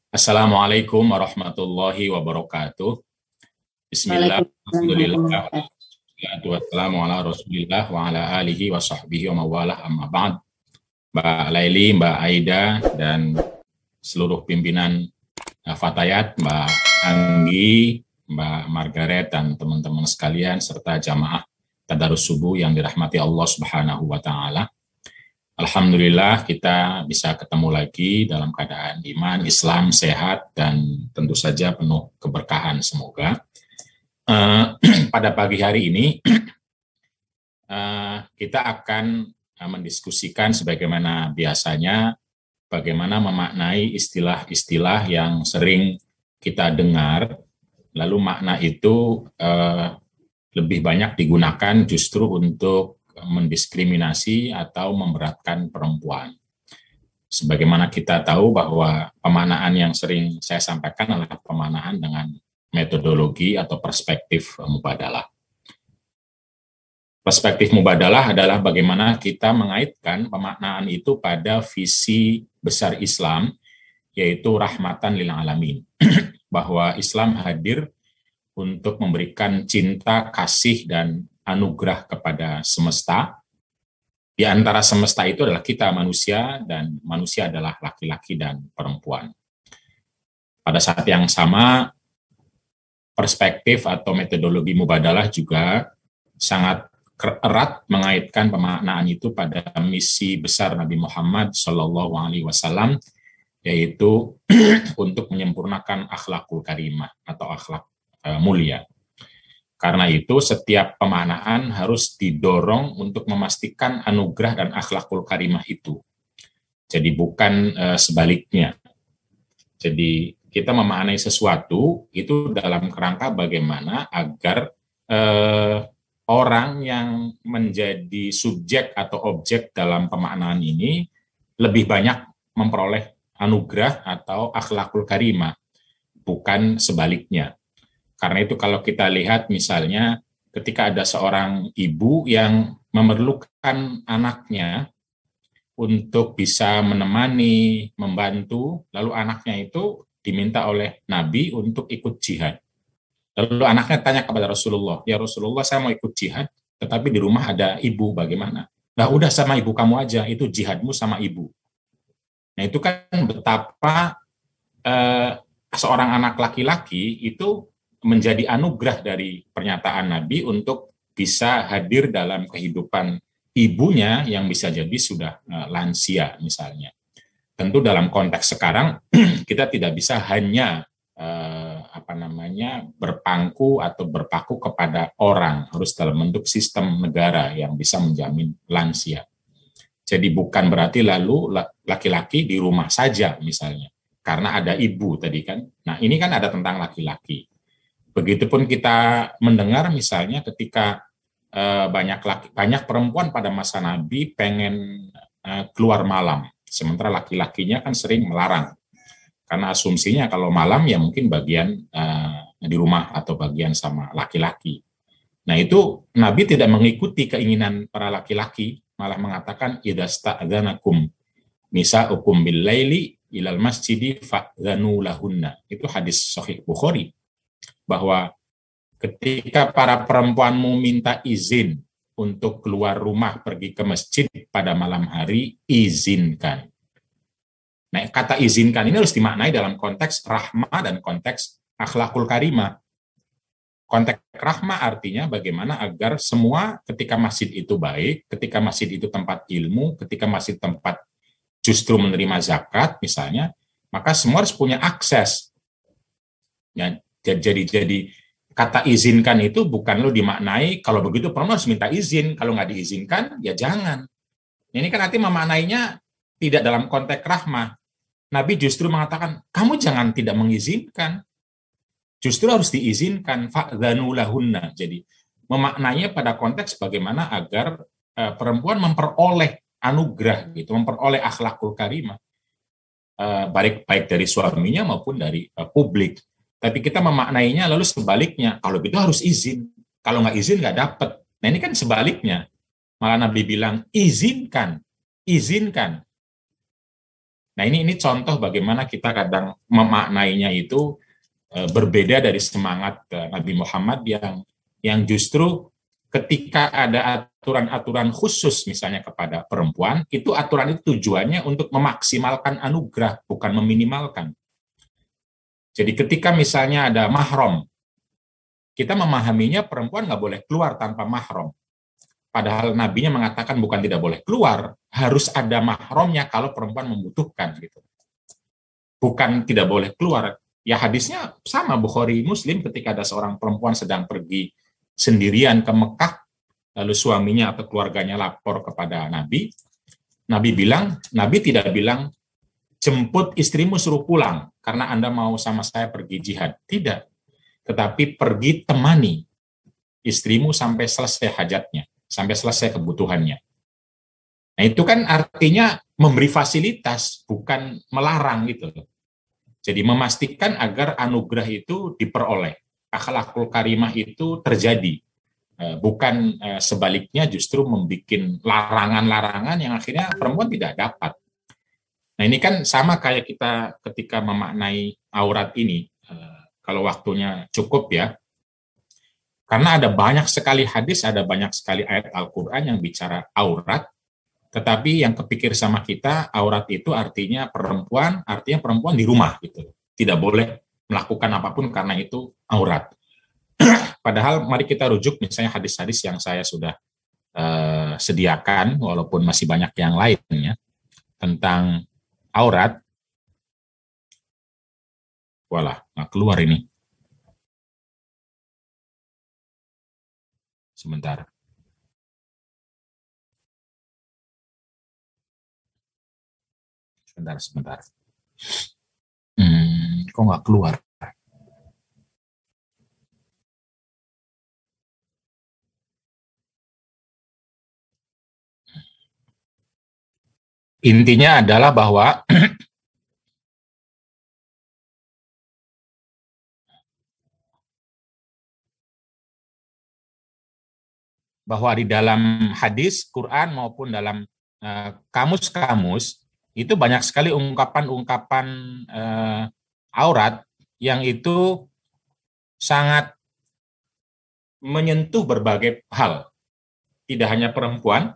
Assalamualaikum warahmatullahi wabarakatuh. Bismillah, Waalaikumsalam alhamdulillah, warahmatullahi wabarakatuh. wassalatu wassalamu ala rasulillah wa ala alihi wa sahbihi wa mawalah amma ba'd. Mbak Laili, Mbak Aida, dan seluruh pimpinan Fatayat, Mbak Anggi, Mbak Margaret, dan teman-teman sekalian, serta jamaah Tadarus Subuh yang dirahmati Allah Subhanahu wa Ta'ala. Alhamdulillah kita bisa ketemu lagi dalam keadaan iman, Islam, sehat, dan tentu saja penuh keberkahan semoga. Pada pagi hari ini kita akan mendiskusikan sebagaimana biasanya bagaimana memaknai istilah-istilah yang sering kita dengar, lalu makna itu lebih banyak digunakan justru untuk mendiskriminasi atau memberatkan perempuan. Sebagaimana kita tahu bahwa pemaknaan yang sering saya sampaikan adalah pemaknaan dengan metodologi atau perspektif mubadalah. Perspektif mubadalah adalah bagaimana kita mengaitkan pemaknaan itu pada visi besar Islam, yaitu rahmatan lil alamin. Bahwa Islam hadir untuk memberikan cinta, kasih, dan anugerah kepada semesta. Di antara semesta itu adalah kita manusia, dan manusia adalah laki-laki dan perempuan. Pada saat yang sama, perspektif atau metodologi mubadalah juga sangat erat mengaitkan pemaknaan itu pada misi besar Nabi Muhammad SAW, yaitu untuk menyempurnakan akhlakul karimah atau akhlak mulia. Karena itu setiap pemaknaan harus didorong untuk memastikan anugerah dan akhlakul karimah itu. Jadi bukan sebaliknya. Jadi kita memaknai sesuatu itu dalam kerangka bagaimana agar orang yang menjadi subjek atau objek dalam pemaknaan ini lebih banyak memperoleh anugerah atau akhlakul karimah, bukan sebaliknya. Karena itu kalau kita lihat misalnya ketika ada seorang ibu yang memerlukan anaknya untuk bisa menemani, membantu, lalu anaknya itu diminta oleh Nabi untuk ikut jihad. Lalu anaknya tanya kepada Rasulullah, ya Rasulullah saya mau ikut jihad, tetapi di rumah ada ibu, bagaimana? Nah udah sama ibu kamu aja, itu jihadmu sama ibu. Nah itu kan betapa seorang anak laki-laki itu menjadi anugerah dari pernyataan Nabi untuk bisa hadir dalam kehidupan ibunya yang bisa jadi sudah lansia misalnya. Tentu dalam konteks sekarang kita tidak bisa hanya berpangku atau berpaku kepada orang, harus dalam bentuk sistem negara yang bisa menjamin lansia. Jadi bukan berarti lalu laki-laki di rumah saja misalnya, karena ada ibu tadi kan. Nah ini kan ada tentang laki-laki. Begitupun kita mendengar misalnya ketika banyak perempuan pada masa Nabi pengen keluar malam, sementara laki-lakinya kan sering melarang. Karena asumsinya kalau malam ya mungkin bagian di rumah atau bagian sama laki-laki. Nah itu Nabi tidak mengikuti keinginan para laki-laki, malah mengatakan idza sta'dzanakum nisa'ukum bil laili ilal masjidi fa'dzanu lahunna. Itu hadis sahih Bukhari. Bahwa ketika para perempuanmu minta izin untuk keluar rumah pergi ke masjid pada malam hari, izinkan. Nah, kata izinkan ini harus dimaknai dalam konteks rahmah dan konteks akhlakul karimah. Konteks rahmah artinya bagaimana agar semua ketika masjid itu baik, ketika masjid itu tempat ilmu, ketika masjid tempat justru menerima zakat misalnya, maka semua harus punya akses. Ya, jadi kata izinkan itu bukan lo dimaknai kalau begitu perempuan harus minta izin, kalau nggak diizinkan ya jangan. Ini kan nanti memaknainya tidak dalam konteks rahmah. Nabi justru mengatakan kamu jangan tidak mengizinkan, justru harus diizinkan, fa'dzanu lahunna. Jadi memaknainya pada konteks bagaimana agar perempuan memperoleh anugerah gitu, memperoleh akhlakul karimah, baik dari suaminya maupun dari publik. Tapi kita memaknainya lalu sebaliknya, kalau gitu harus izin, kalau nggak izin nggak dapat. Nah ini kan sebaliknya, malah Nabi bilang izinkan. Nah, ini contoh bagaimana kita kadang memaknainya itu berbeda dari semangat Nabi Muhammad yang justru ketika ada aturan-aturan khusus misalnya kepada perempuan, itu aturan itu tujuannya untuk memaksimalkan anugerah, bukan meminimalkan. Jadi ketika misalnya ada mahram, kita memahaminya perempuan nggak boleh keluar tanpa mahram. Padahal nabinya mengatakan bukan tidak boleh keluar, harus ada mahramnya kalau perempuan membutuhkan gitu. Bukan tidak boleh keluar. Ya hadisnya sama Bukhari Muslim ketika ada seorang perempuan sedang pergi sendirian ke Mekah, lalu suaminya atau keluarganya lapor kepada Nabi. Nabi tidak bilang jemput istrimu suruh pulang karena Anda mau sama saya pergi jihad. Tidak. Tetapi pergi temani istrimu sampai selesai hajatnya, sampai selesai kebutuhannya. Nah, itu kan artinya memberi fasilitas, bukan melarang gitu. Jadi memastikan agar anugerah itu diperoleh. Akhlakul karimah itu terjadi. Bukan sebaliknya justru membuat larangan-larangan yang akhirnya perempuan tidak dapat. Nah, ini kan sama kayak kita ketika memaknai aurat ini. Kalau waktunya cukup ya, karena ada banyak sekali hadis, ada banyak sekali ayat Al-Quran yang bicara aurat, tetapi yang kepikir sama kita, aurat itu artinya perempuan di rumah gitu. Tidak boleh melakukan apapun karena itu aurat. Padahal mari kita rujuk misalnya hadis-hadis yang saya sudah sediakan, walaupun masih banyak yang lainnya, tentang aurat. Walah, nggak keluar ini. Sebentar. Sebentar. Kok nggak keluar? Intinya adalah bahwa di dalam hadis, Quran maupun dalam kamus-kamus itu banyak sekali ungkapan-ungkapan aurat yang itu sangat menyentuh berbagai hal. Tidak hanya perempuan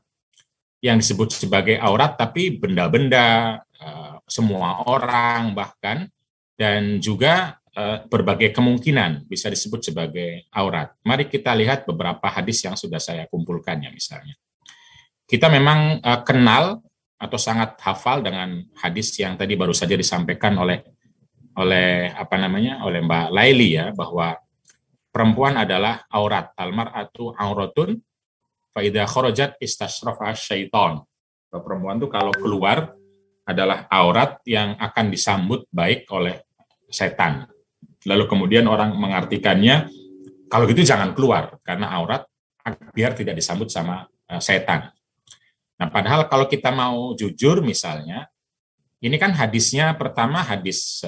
yang disebut sebagai aurat, tapi benda-benda, semua orang bahkan, dan juga berbagai kemungkinan bisa disebut sebagai aurat. Mari kita lihat beberapa hadis yang sudah saya kumpulkan ya misalnya. Kita memang kenal atau sangat hafal dengan hadis yang tadi baru saja disampaikan oleh Mbak Laili ya, bahwa perempuan adalah aurat, almar'atu auratun fa idza kharajat istashrafa syaitan. Perempuan itu kalau keluar adalah aurat yang akan disambut baik oleh setan. Lalu kemudian orang mengartikannya, kalau gitu jangan keluar, karena aurat biar tidak disambut sama setan. Nah, padahal kalau kita mau jujur misalnya, ini kan hadisnya pertama hadis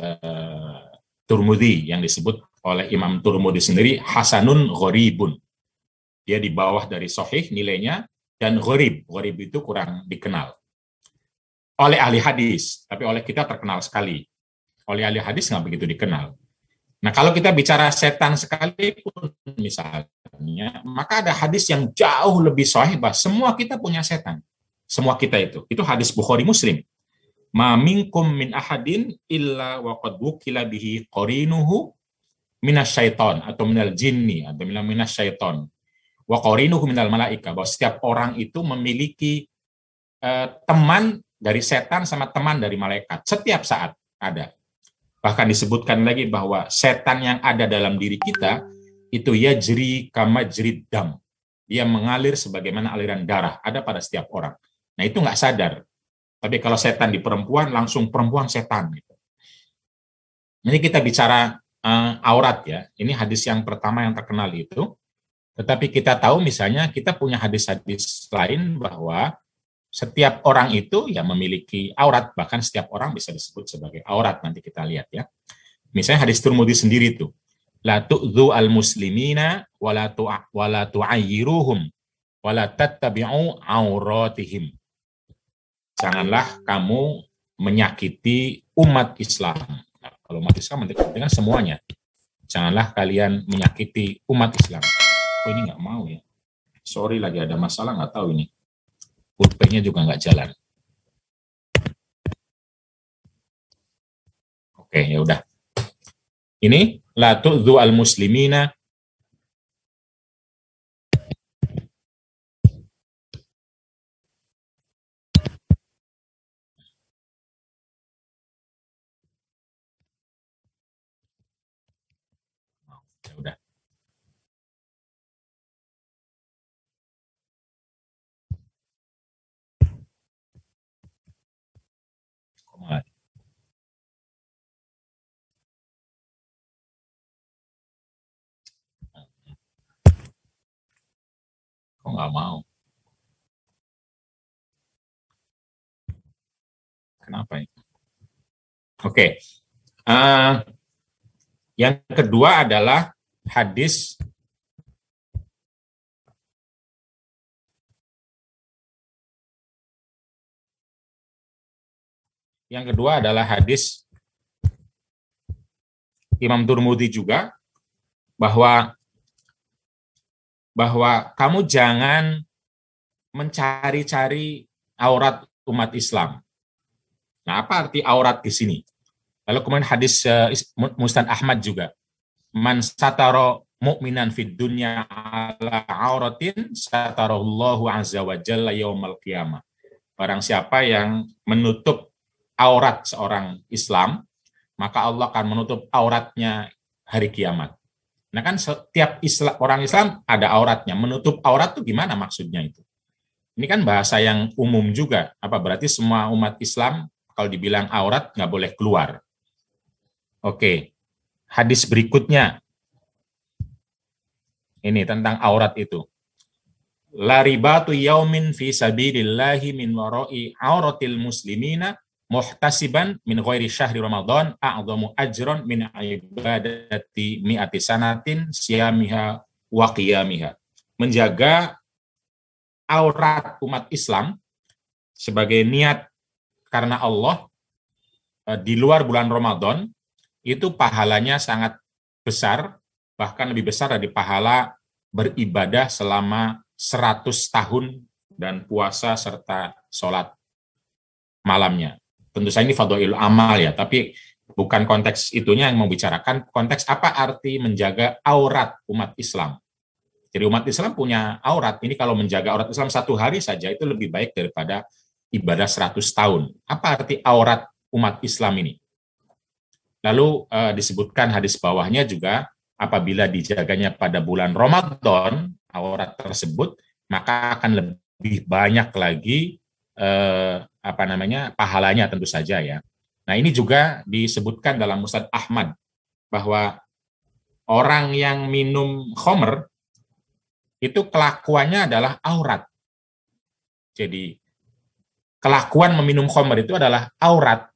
Turmudi yang disebut oleh Imam Turmudi sendiri, Hasanun Gharibun. Dia di bawah dari Sahih nilainya, dan Gharib itu kurang dikenal. Oleh ahli hadis, tapi oleh kita terkenal sekali. Oleh ahli hadis nggak begitu dikenal. Nah, kalau kita bicara setan sekalipun misalnya, maka ada hadis yang jauh lebih sahih bahwa semua kita punya setan. Semua kita itu hadis Bukhari Muslim. Ma minkum min ahadin illa wa qad wukila bihi qarinuhu minasyaiton atau minal jinni atau minasyaiton wa qarinuhu minal malaika, bahwa setiap orang itu memiliki teman dari setan sama teman dari malaikat. Setiap saat ada. Bahkan disebutkan lagi bahwa setan yang ada dalam diri kita itu yajri kama jrid dam. Dia mengalir sebagaimana aliran darah, ada pada setiap orang. Nah, itu nggak sadar. Tapi kalau setan di perempuan, langsung perempuan setan. Ini kita bicara aurat ya. Ini hadis yang pertama yang terkenal itu. Tetapi kita tahu misalnya kita punya hadis-hadis lain bahwa setiap orang itu ya memiliki aurat, bahkan setiap orang bisa disebut sebagai aurat. Nanti kita lihat ya. Misalnya hadis Tirmidzi sendiri itu, la tu'dzu al-muslimina wa la tu'ayyiruhum wa la tattabi'u auratihim. Janganlah kamu menyakiti umat Islam. Nah, kalau umat Islam dengan semuanya. Janganlah kalian menyakiti umat Islam. Oh, ini nggak mau ya. Sorry, lagi ada masalah, nggak tahu ini. Pulpennya juga nggak jalan. Oke, ya udah. Ini la tu'dhu al-muslimina ya udah. Kok nggak mau? Kenapa ini? Oke. Yang kedua adalah hadis Imam Turmudi juga bahwa kamu jangan mencari-cari aurat umat Islam. Nah, apa arti aurat di sini? Lalu kemudian hadis Musnad Ahmad juga, man sataro mu'minan fid dunya ala auratin satarallahu azza wa jalla yaumal qiyamah. Barang siapa yang menutup aurat seorang Islam, maka Allah akan menutup auratnya hari kiamat. Nah kan setiap orang Islam ada auratnya. Menutup aurat itu gimana maksudnya itu? Ini kan bahasa yang umum juga. Apa berarti semua umat Islam kalau dibilang aurat nggak boleh keluar? Oke, hadis berikutnya. Ini tentang aurat itu. La ribatu yaumin fi sabilillahi min wara'i auratil muslimina muhtasiban min ghairi syahri Ramadan a'dhamu ajran min ibadati mi'ati sanatin siyamiha wa qiyamiha. Menjaga aurat umat Islam sebagai niat karena Allah di luar bulan Ramadan itu pahalanya sangat besar, bahkan lebih besar dari pahala beribadah selama 100 tahun dan puasa serta sholat malamnya. Tentu saja ini fadhailul amal ya, tapi bukan konteks itunya yang mau bicarakan, konteks apa arti menjaga aurat umat Islam. Jadi umat Islam punya aurat, ini kalau menjaga aurat Islam 1 hari saja itu lebih baik daripada ibadah 100 tahun. Apa arti aurat umat Islam ini? Lalu disebutkan hadis bawahnya juga, apabila dijaganya pada bulan Ramadan, aurat tersebut, maka akan lebih banyak lagi pahalanya tentu saja ya. Nah ini juga disebutkan dalam Musnad Ahmad bahwa orang yang minum khamr itu kelakuannya adalah aurat. Jadi kelakuan meminum khamr itu adalah aurat.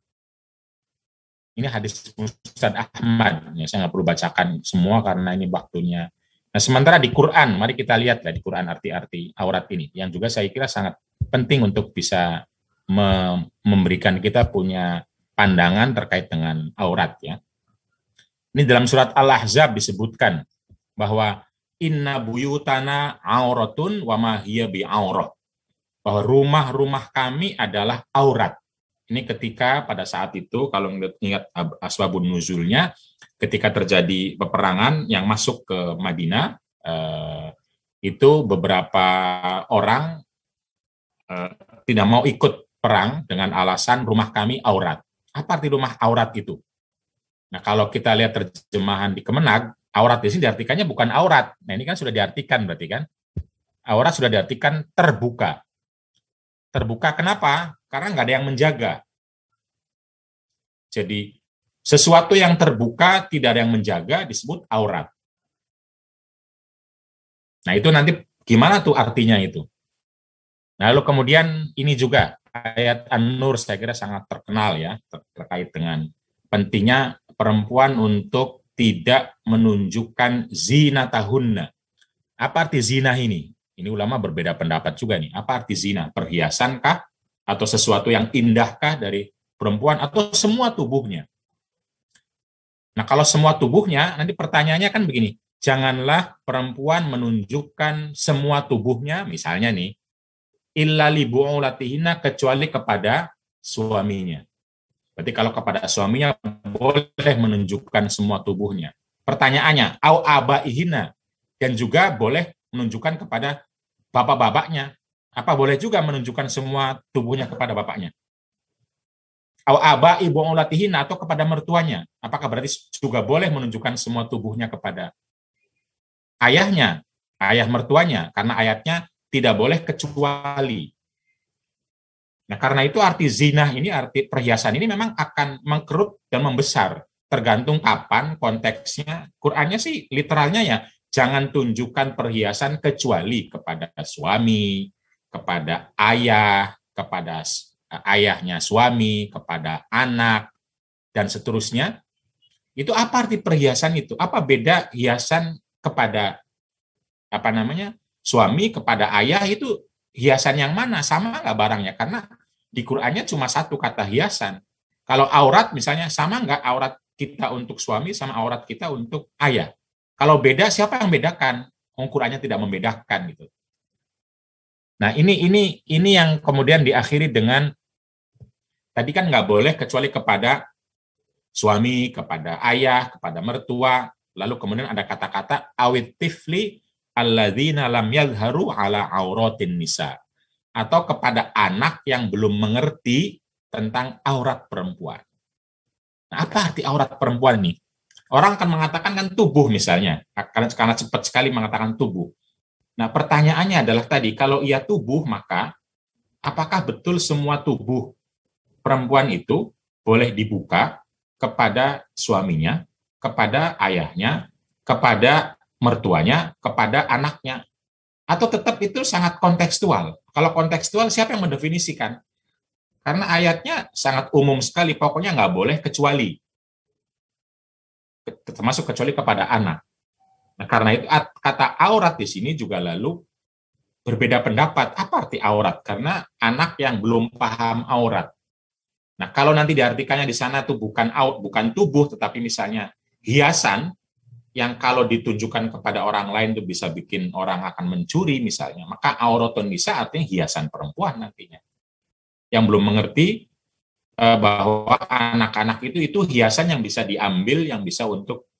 Ini hadis Musnad Ahmad. Ya, saya nggak perlu bacakan semua karena ini waktunya. Nah, sementara di Quran, mari kita lihat di Quran arti-arti aurat ini, yang juga saya kira sangat penting untuk bisa memberikan kita punya pandangan terkait dengan aurat ya. Ini dalam surat Al-Ahzab disebutkan bahwa inna buyutana auratun wa ma hiya bi aurah. Bahwa rumah-rumah kami adalah aurat. Ini ketika pada saat itu, kalau ingat asbabun nuzulnya, ketika terjadi peperangan yang masuk ke Madinah, itu beberapa orang tidak mau ikut perang dengan alasan rumah kami aurat. Apa arti rumah aurat itu? Nah, kalau kita lihat terjemahan di Kemenag, aurat di sini diartikannya bukan aurat. Nah, ini kan sudah diartikan berarti kan? Aurat sudah diartikan terbuka. Terbuka kenapa? Karena nggak ada yang menjaga. Jadi, sesuatu yang terbuka, tidak ada yang menjaga, disebut aurat. Nah, itu nanti gimana tuh artinya itu? Nah, lalu kemudian ini juga, ayat An-Nur saya kira sangat terkenal ya, terkait dengan pentingnya perempuan untuk tidak menunjukkan zinatahunna. Apa arti zina ini? Ini ulama berbeda pendapat juga nih. Apa arti zina? Perhiasankah? Atau sesuatu yang indahkah dari perempuan atau semua tubuhnya. Nah, kalau semua tubuhnya, nanti pertanyaannya kan begini, janganlah perempuan menunjukkan semua tubuhnya, misalnya nih, illa li bu'ulatihinna, kecuali kepada suaminya. Berarti kalau kepada suaminya boleh menunjukkan semua tubuhnya. Pertanyaannya, au abaihina, dan juga boleh menunjukkan kepada bapak-bapaknya. Apa boleh juga menunjukkan semua tubuhnya kepada bapaknya? Au abai bu'ulatihinna, atau kepada mertuanya. Apakah berarti juga boleh menunjukkan semua tubuhnya kepada ayahnya, ayah mertuanya? Karena ayatnya tidak boleh kecuali. Nah, karena itu arti zina ini, arti perhiasan ini memang akan mengkerut dan membesar. Tergantung kapan konteksnya. Qur'annya sih literalnya ya, jangan tunjukkan perhiasan kecuali kepada suami, kepada ayah, kepada ayahnya suami, kepada anak, dan seterusnya. Itu apa arti perhiasan itu? Apa beda hiasan kepada suami, kepada ayah, itu hiasan yang mana? Sama nggak barangnya? Karena di Qur'annya cuma satu kata hiasan. Kalau aurat misalnya, sama nggak aurat kita untuk suami sama aurat kita untuk ayah? Kalau beda, siapa yang bedakan? Qur'annya tidak membedakan gitu. Nah, ini yang kemudian diakhiri dengan tadi kan nggak boleh kecuali kepada suami, kepada ayah, kepada mertua. Lalu kemudian ada kata-kata awit tifli alladzina lam yadhharu ala auratin nisa, atau kepada anak yang belum mengerti tentang aurat perempuan. Nah, apa arti aurat perempuan ini? Orang akan mengatakan kan tubuh misalnya, karena cepat sekali mengatakan tubuh. Nah, pertanyaannya adalah tadi, kalau ia tubuh, maka apakah betul semua tubuh perempuan itu boleh dibuka kepada suaminya, kepada ayahnya, kepada mertuanya, kepada anaknya? Atau tetap itu sangat kontekstual? Kalau kontekstual, siapa yang mendefinisikan? Karena ayatnya sangat umum sekali, pokoknya nggak boleh kecuali. Termasuk kecuali kepada anak. Nah, karena itu kata aurat di sini juga lalu berbeda pendapat. Apa arti aurat? Karena anak yang belum paham aurat. Nah, kalau nanti diartikannya di sana tuh bukan tubuh, tetapi misalnya hiasan, yang kalau ditunjukkan kepada orang lain itu bisa bikin orang akan mencuri misalnya, maka auratun nisa artinya hiasan perempuan nantinya. Yang belum mengerti bahwa anak-anak itu hiasan yang bisa diambil, yang bisa untuk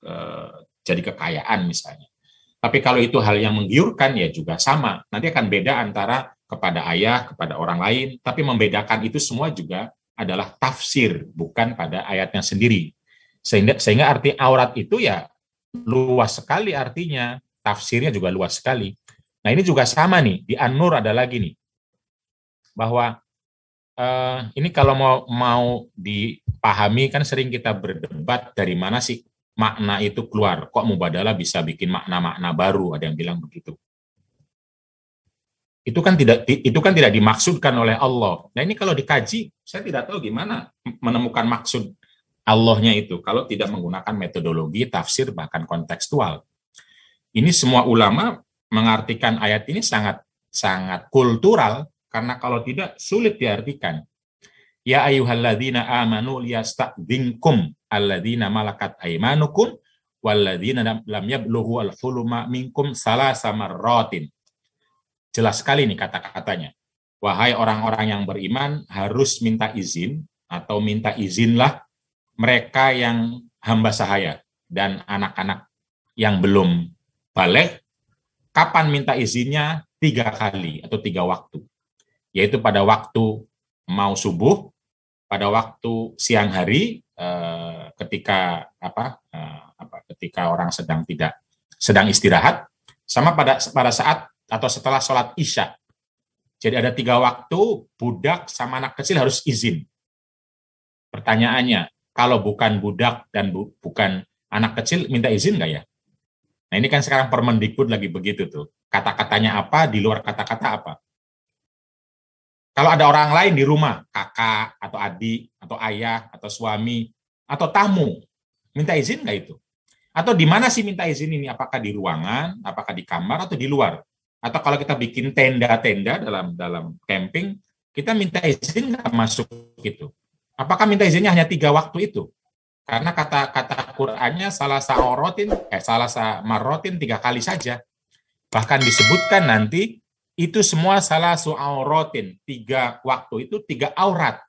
jadi kekayaan misalnya. Tapi kalau itu hal yang menggiurkan ya juga sama. Nanti akan beda antara kepada ayah, kepada orang lain, tapi membedakan itu semua juga adalah tafsir, bukan pada ayatnya sendiri. Sehingga arti aurat itu ya luas sekali artinya, tafsirnya juga luas sekali. Nah, ini juga sama nih, di An-Nur ada lagi nih, bahwa ini kalau mau dipahami kan sering kita berdebat dari mana sih makna itu keluar. Kok mubadalah bisa bikin makna-makna baru, ada yang bilang begitu. Itu kan tidak dimaksudkan oleh Allah. Nah, ini kalau dikaji, saya tidak tahu gimana menemukan maksud Allahnya itu kalau tidak menggunakan metodologi tafsir bahkan kontekstual. Ini semua ulama mengartikan ayat ini sangat kultural, karena kalau tidak sulit diartikan. Ya ayyuhalladzina amanu liyasta'dzinkum alladzina malakat aymanukum walladzina lam yablughu al-huluma minkum salasa marratin. Jelas sekali nih kata-katanya. Wahai orang-orang yang beriman, harus minta izin atau minta izinlah mereka yang hamba sahaya dan anak-anak yang belum baligh. Kapan minta izinnya? 3 kali atau 3 waktu. Yaitu pada waktu mau subuh, pada waktu siang hari, ketika ketika orang sedang istirahat, sama pada saat atau setelah sholat isya. Jadi ada 3 waktu, budak sama anak kecil harus izin. Pertanyaannya, kalau bukan budak dan bukan anak kecil, minta izin nggak ya? Nah, ini kan sekarang Permendikbud lagi begitu tuh. Kata-katanya apa, di luar kata-kata apa. Kalau ada orang lain di rumah, kakak, atau adik, atau ayah, atau suami, atau tamu, minta izin nggak itu? Atau di mana sih minta izin ini? Apakah di ruangan, apakah di kamar, atau di luar? Atau kalau kita bikin tenda-tenda dalam camping, kita minta izin nggak masuk gitu? Apakah minta izinnya hanya 3 waktu itu? Karena kata Qur'annya salah marrotin 3 kali saja. Bahkan disebutkan nanti itu semua salah auratin. 3 waktu itu 3 aurat.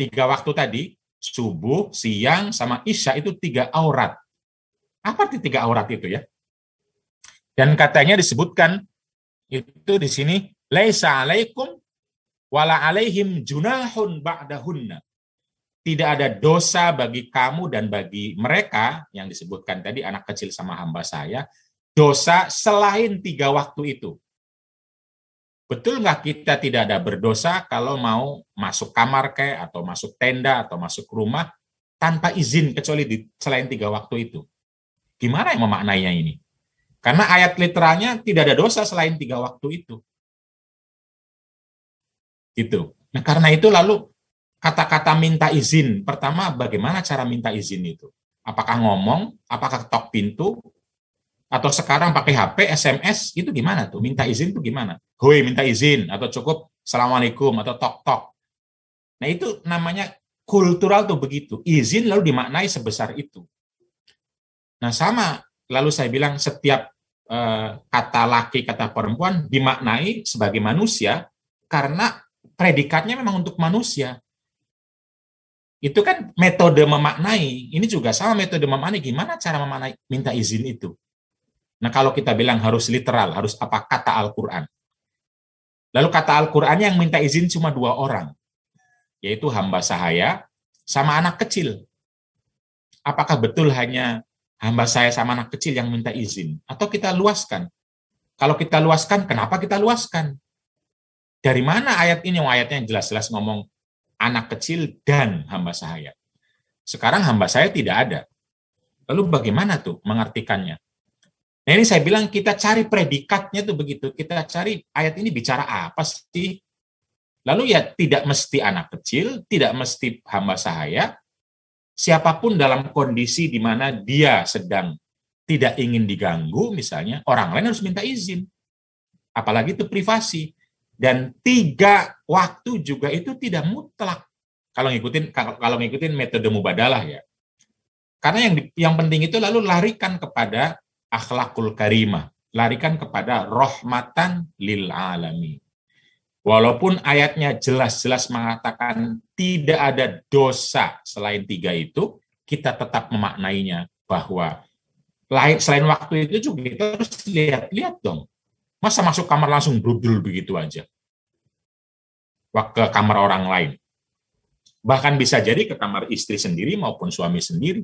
3 waktu tadi, subuh, siang, sama isya itu 3 aurat. Apa arti 3 aurat itu ya? Dan katanya disebutkan itu di sini, laisa alaikum wala alaihim junahun ba'dahunna. Tidak ada dosa bagi kamu dan bagi mereka, yang disebutkan tadi anak kecil sama hamba saya, dosa selain 3 waktu itu. Betul nggak kita tidak ada berdosa kalau mau masuk kamar kayak, atau masuk tenda, atau masuk rumah, tanpa izin kecuali selain 3 waktu itu? Gimana yang memaknainya ini? Karena ayat literalnya tidak ada dosa selain 3 waktu itu. Gitu. Nah, karena itu lalu kata-kata minta izin, pertama bagaimana cara minta izin itu? Apakah ngomong, apakah ketok pintu, atau sekarang pakai HP, SMS, itu gimana tuh? Minta izin itu gimana? Hoi, minta izin, atau cukup Assalamualaikum, atau tok-tok. Nah, itu namanya kultural tuh begitu. Izin lalu dimaknai sebesar itu. Nah, sama, lalu saya bilang setiap kata laki, kata perempuan dimaknai sebagai manusia, karena predikatnya memang untuk manusia. Itu kan metode memaknai. Ini juga sama metode memaknai. Gimana cara memaknai minta izin itu? Nah, kalau kita bilang harus literal, harus apa? Kata Al-Quran. Lalu kata Al-Quran yang minta izin cuma 2 orang, yaitu hamba sahaya sama anak kecil. Apakah betul hanya hamba saya sama anak kecil yang minta izin? Atau kita luaskan? Kalau kita luaskan, kenapa kita luaskan? Dari mana ayat ini? Ayatnya yang jelas-jelas ngomong anak kecil dan hamba sahaya. Sekarang hamba saya tidak ada. Lalu bagaimana tuh mengartikannya? Nah, ini saya bilang kita cari predikatnya tuh begitu. Kita cari ayat ini bicara apa sih? Lalu ya tidak mesti anak kecil, tidak mesti hamba sahaya, siapapun dalam kondisi di mana dia sedang tidak ingin diganggu, misalnya, orang lain harus minta izin. Apalagi itu privasi. Dan 3 waktu juga itu tidak mutlak. Kalau ngikutin metode mubadalah ya. Karena yang penting itu lalu larikan kepada akhlakul karimah, larikan kepada rahmatan lil alamin. Walaupun ayatnya jelas-jelas mengatakan tidak ada dosa selain 3 itu, kita tetap memaknainya bahwa selain waktu itu juga kita harus lihat dong. Masa masuk kamar langsung brudul begitu aja? Ke kamar orang lain. Bahkan bisa jadi ke kamar istri sendiri maupun suami sendiri.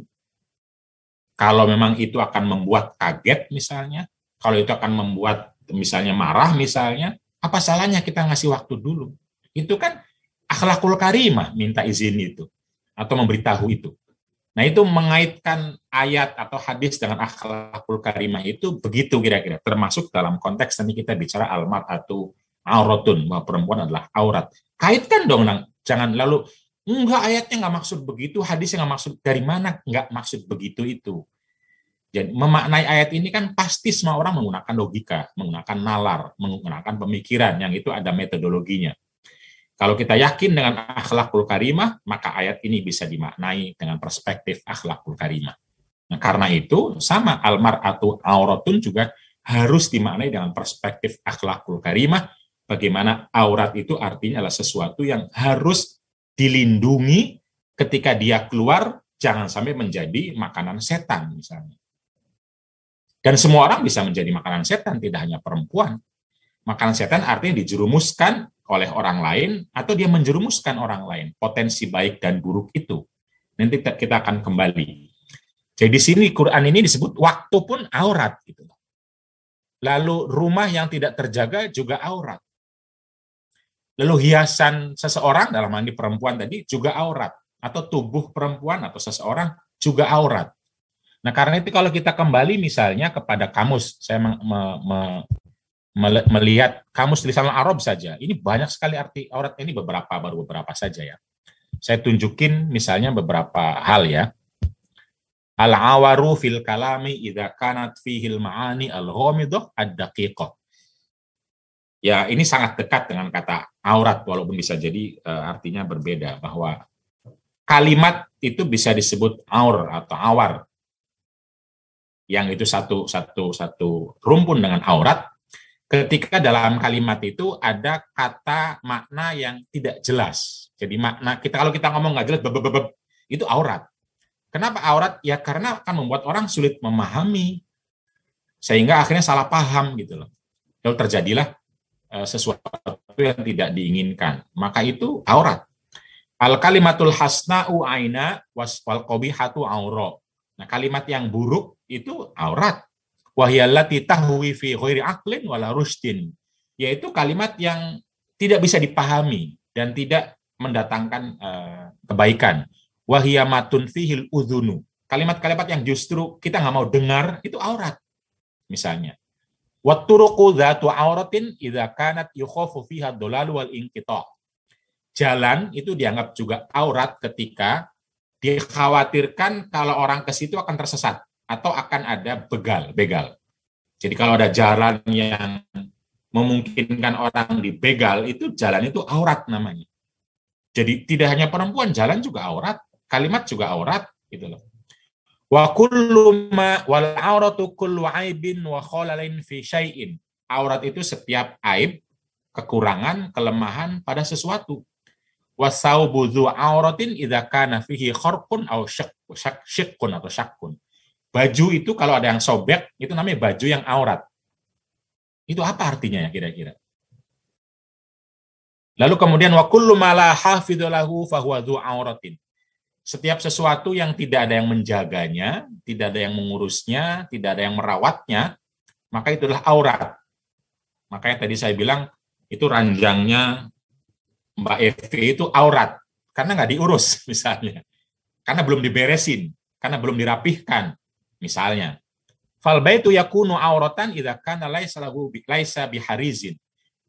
Kalau memang itu akan membuat kaget misalnya, kalau itu akan membuat misalnya marah misalnya, apa salahnya kita ngasih waktu dulu? Itu kan akhlakul karimah, minta izin itu, atau memberitahu itu. Nah, itu mengaitkan ayat atau hadis dengan akhlakul karimah itu begitu kira-kira, termasuk dalam konteks tadi kita bicara al-mar'atu auratun, bahwa perempuan adalah aurat. Kaitkan dong, jangan lalu enggak, ayatnya nggak maksud begitu, hadisnya nggak maksud. Dari mana nggak maksud begitu itu? Jadi memaknai ayat ini kan pasti semua orang menggunakan logika, menggunakan nalar, menggunakan pemikiran yang itu ada metodologinya. Kalau kita yakin dengan akhlakul karimah, maka ayat ini bisa dimaknai dengan perspektif akhlakul karimah. Nah, karena itu sama al-mar'atu auratun juga harus dimaknai dengan perspektif akhlakul karimah. Bagaimana aurat itu artinya adalah sesuatu yang harus dilindungi ketika dia keluar, jangan sampai menjadi makanan setan misalnya. Dan semua orang bisa menjadi makanan setan, tidak hanya perempuan. Makanan setan artinya dijerumuskan oleh orang lain atau dia menjerumuskan orang lain. Potensi baik dan buruk itu. Nanti kita akan kembali. Jadi di sini Quran ini disebut waktu pun aurat gitu. Lalu rumah yang tidak terjaga juga aurat. Lalu hiasan seseorang dalam hal ini perempuan tadi juga aurat, atau tubuh perempuan atau seseorang juga aurat. Nah, karena itu kalau kita kembali misalnya kepada kamus, saya melihat kamus lisan Arab saja, ini banyak sekali arti aurat, ini baru beberapa saja ya. Saya tunjukin misalnya beberapa hal ya. Al-awaru fil kalami idza kanat fihil ma'ani al-ghamidah ad-daqiqah. Ya, ini sangat dekat dengan kata aurat walaupun bisa jadi artinya berbeda, bahwa kalimat itu bisa disebut aur atau awar, yang itu satu rumpun dengan aurat, ketika dalam kalimat itu ada kata makna yang tidak jelas. Jadi makna kita, kalau kita ngomong nggak jelas, itu aurat. Kenapa aurat? Ya karena akan membuat orang sulit memahami, sehingga akhirnya salah paham gitu loh. Lalu terjadilah sesuatu yang tidak diinginkan. Maka itu aurat. Al kalimatul hasna'u aina wal qabihatu aura. Nah, kalimat yang buruk itu aurat. Wahyallati tahwi fi ghairi aqlin wala rushdin. Yaitu kalimat yang tidak bisa dipahami dan tidak mendatangkan kebaikan. Wahyamatun fihil udhunu. Kalimat-kalimat yang justru kita nggak mau dengar itu aurat. Misalnya, watturuqu dzatu auratin idza kanat yukhafu fiha dhalal wal inqita'. Jalan itu dianggap juga aurat ketika dikhawatirkan kalau orang ke situ akan tersesat atau akan ada begal. Jadi kalau ada jalan yang memungkinkan orang dibegal, itu jalan itu aurat namanya. Jadi tidak hanya perempuan, jalan juga aurat, kalimat juga aurat gitu loh. Wa kullu ma wal auratu kullu aibin wa khalalin fi syai'in. Aurat itu setiap aib, kekurangan, kelemahan pada sesuatu. Wasaubu dzu auratin idza kana fihi kharqun aw syaqqun atau syaqqun. Baju itu kalau ada yang sobek itu namanya baju yang aurat. Itu apa artinya ya kira-kira? Lalu kemudian wa kullu ma la hafidhu lahu fa huwa dzu auratin. Setiap sesuatu yang tidak ada yang menjaganya, tidak ada yang mengurusnya, tidak ada yang merawatnya, maka itulah aurat. Makanya tadi saya bilang itu ranjangnya Mbak Evi itu aurat, karena nggak diurus misalnya, karena belum diberesin, karena belum dirapihkan misalnya. Fal baitu yakunu auratan idza kana laisa biharizin.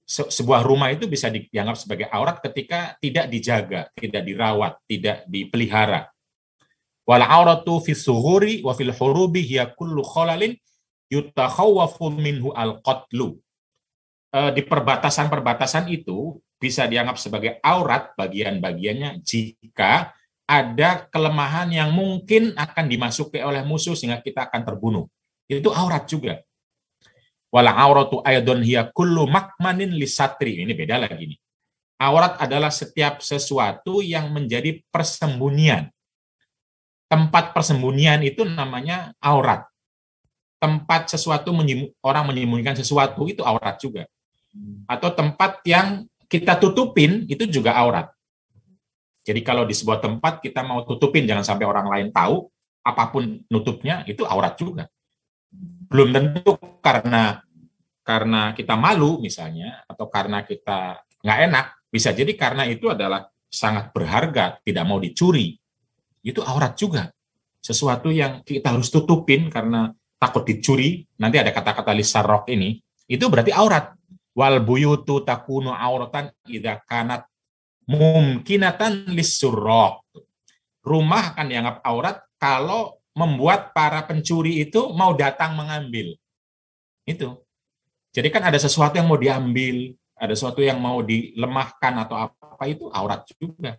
Sebuah rumah itu bisa dianggap sebagai aurat ketika tidak dijaga, tidak dirawat, tidak dipelihara. Wal auratu fi suhuri wa fil hurubi hiya kullu khalalin yutakhawwafu minhu al-qatlu. Di perbatasan-perbatasan itu bisa dianggap sebagai aurat bagian-bagiannya jika ada kelemahan yang mungkin akan dimasuki oleh musuh sehingga kita akan terbunuh. Itu aurat juga. Wala auratu aydun hiya kullu makmanin lisatri. Ini beda lagi nih. Aurat adalah setiap sesuatu yang menjadi persembunyian. Tempat persembunyian itu namanya aurat. Tempat sesuatu orang menyembunyikan sesuatu itu aurat juga. Atau tempat yang kita tutupin itu juga aurat. Jadi kalau di sebuah tempat kita mau tutupin jangan sampai orang lain tahu, apapun nutupnya itu aurat juga. Belum tentu karena kita malu misalnya atau karena kita nggak enak, bisa jadi karena itu adalah sangat berharga, tidak mau dicuri. Itu aurat juga. Sesuatu yang kita harus tutupin karena takut dicuri, nanti ada kata-kata lisarrok ini, itu berarti aurat. Wal buyutu takunu auratan idza kanat mumkinatan lisurraq. Rumah akan dianggap aurat kalau membuat para pencuri itu mau datang mengambil. Itu. Jadi kan ada sesuatu yang mau diambil, ada sesuatu yang mau dilemahkan atau apa, itu aurat juga.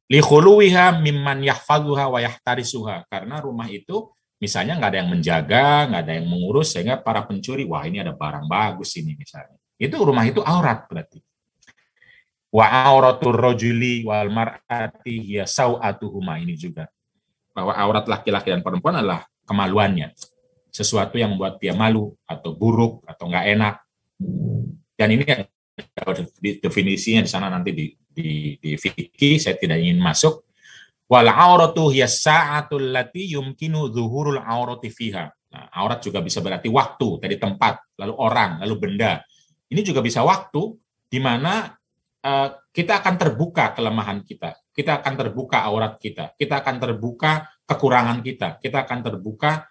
Li khuluwiha mimman yahfazuha wa yahtarisuha. Karena rumah itu misalnya nggak ada yang menjaga, nggak ada yang mengurus, sehingga para pencuri, wah ini ada barang bagus ini misalnya. Itu rumah itu aurat berarti. Wa auratur rajuli wal mar'ati hiya sau'atuhuma, ini juga. Bahwa aurat laki-laki dan perempuan adalah kemaluannya. Sesuatu yang membuat dia malu, atau buruk, atau nggak enak. Dan ini definisinya di sana nanti di fikih, saya tidak ingin masuk. Wal auratu hiya sa'atul lati yumkinu zuhurul aurati fiha. Nah, aurat juga bisa berarti waktu, tadi tempat, lalu orang, lalu benda. Ini juga bisa waktu di mana kita akan terbuka kelemahan kita, kita akan terbuka aurat kita akan terbuka kekurangan kita akan terbuka